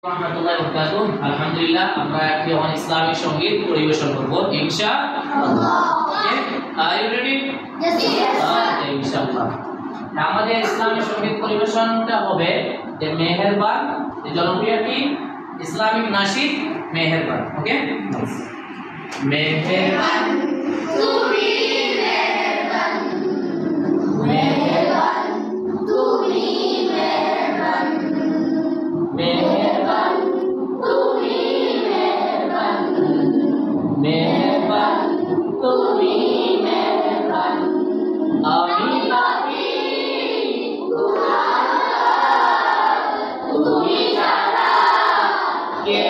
রাহমাতুল্লাহি ওয়া বারাকাতুহু। আলহামদুলিল্লাহ আমরা এখন ইসলামিক সঙ্গীত পরিবেশন করব ইনশাআল্লাহ। ওকে, আর ইউ রেডি? Yes. ওকে, ইনশাআল্লাহ। আমাদের ইসলামিক সঙ্গীত পরিবেশনটা হবে যে মেহেরবান, যে জনপ্রিয় কি ইসলামিক নাশিদ মেহেরবান। ওকে, মেহেরবান তুমি মেহেরবান, মেহেরবান তুমি মেহেরবান, মেহেরবান তুমি মেহেরবান, মেহেরবান তুমি মেহেরবান। আমি পাপী গুনাহগার, তুমি ছাড়া কে